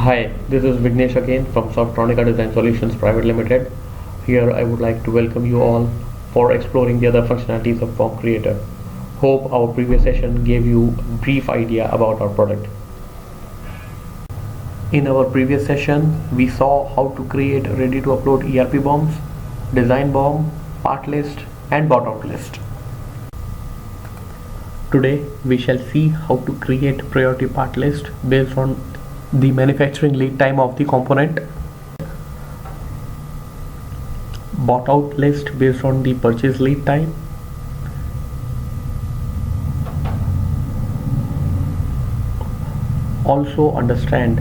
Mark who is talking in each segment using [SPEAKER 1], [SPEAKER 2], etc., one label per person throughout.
[SPEAKER 1] Hi, this is Vignesh again from Softronica Design Solutions Private Limited. Here I would like to welcome you all for exploring the other functionalities of Form Creator. Hope our previous session gave you a brief idea about our product. In our previous session, we saw how to create ready to upload ERP bombs, design bomb, part list and bot out list. Today we shall see how to create priority part list based on the manufacturing lead time of the component, bought out list based on the purchase lead time, also understand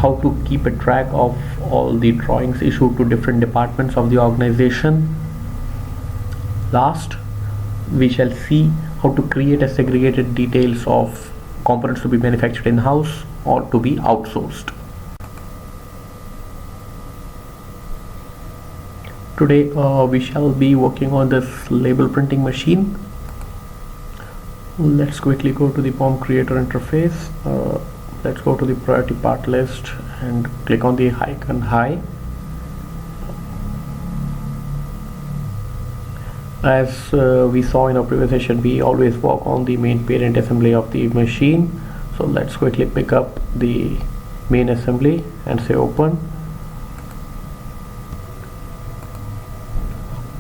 [SPEAKER 1] how to keep a track of all the drawings issued to different departments of the organization. Last, we shall see how to create a segregated details of components to be manufactured in-house or to be outsourced. Today we shall be working on this label printing machine. Let's quickly go to the Form Creator interface. Let's go to the priority part list and click on the icon Hi. As we saw in our previous session, we always work on the main parent assembly of the machine. So let's quickly pick up the main assembly and say open.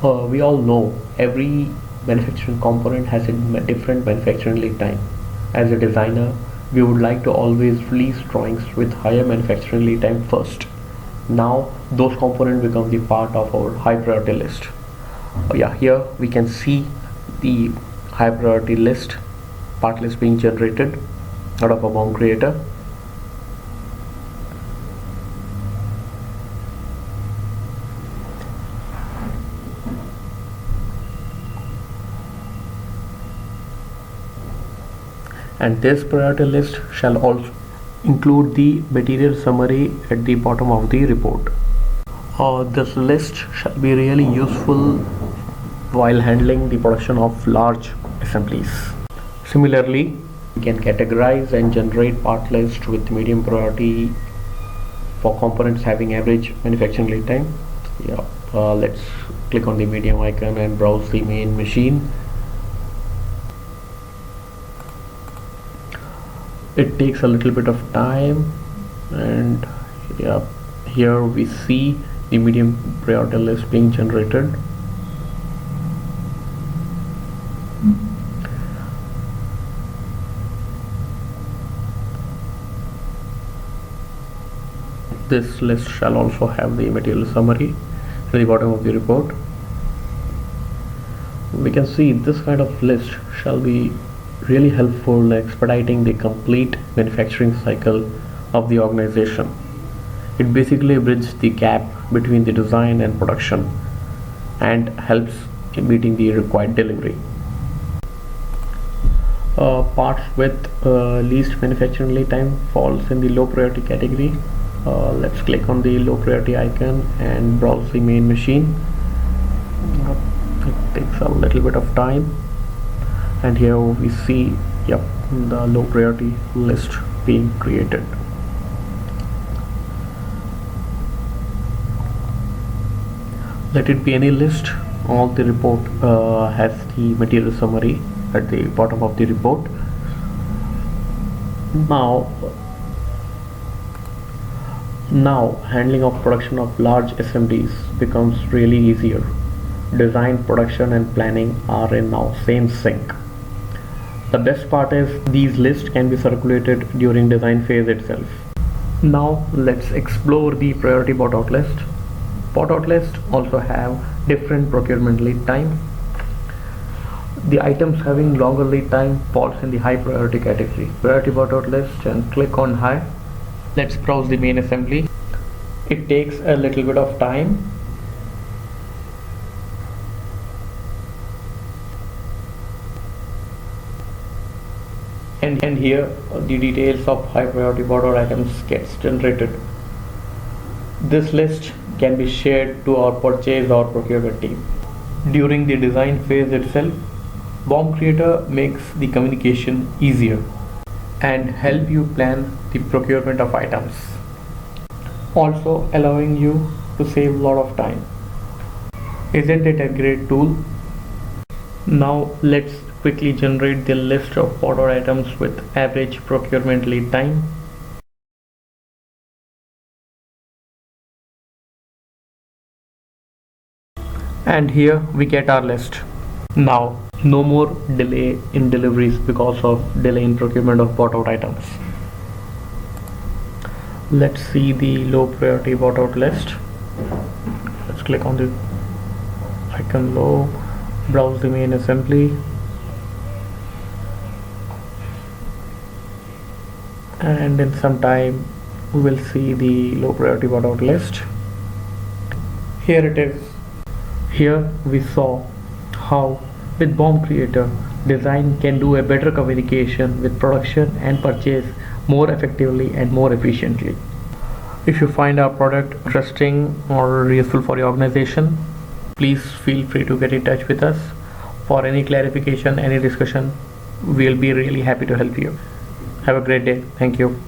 [SPEAKER 1] We all know every manufacturing component has a different manufacturing lead time. As a designer, we would like to always release drawings with higher manufacturing lead time first. Now those components become the part of our high priority list. Here we can see the high priority list, part list being generated out of a Form Creator. And this priority list shall also include the material summary at the bottom of the report. This list shall be really useful while handling the production of large assemblies. Similarly, we can categorize and generate part list with medium priority for components having average manufacturing lead time. Let's click on the medium icon and browse the main machine. It takes a little bit of time, and here we see the medium priority list being generated. This list shall also have the material summary at the bottom of the report. We can see this kind of list shall be really helpful in expediting the complete manufacturing cycle of the organization. It basically bridges the gap between the design and production and helps in meeting the required delivery. Parts with least manufacturing lead time falls in the low priority category. Let's click on the low priority icon and browse the main machine. It takes a little bit of time, and here we see the low priority list being created. Let it be any list. All the report has the material summary at the bottom of the report. Now handling of production of large assemblies becomes really easier. Design, production and planning are in now same sync. The best part is these lists can be circulated during design phase itself. Now let's explore the priority bought out list. Bought out list also have different procurement lead time. The items having longer lead time falls in the high priority category. Priority bought out list and click on High. Let's browse the main assembly. It takes a little bit of time. And here the details of high priority bought out items gets generated. This list can be shared to our purchase or procurement team. During the design phase itself, Form Creator makes the communication easier and help you plan the procurement of items. also allowing you to save a lot of time. Isn't it a great tool? Now let's quickly generate the list of order items with average procurement lead time. And here we get our list. Now, no more delay in deliveries because of delay in procurement of bought out items. Let's see the low priority bought out list. Let's click on the icon low, browse the main assembly, and in some time we will see the low priority bought out list. Here it is. Here we saw how with BOM Creator design can do a better communication with production and purchase more effectively and more efficiently. If you find our product interesting or useful for your organization, please feel free to get in touch with us. For any clarification, any discussion, we'll be really happy to help you. Have a great day. Thank you.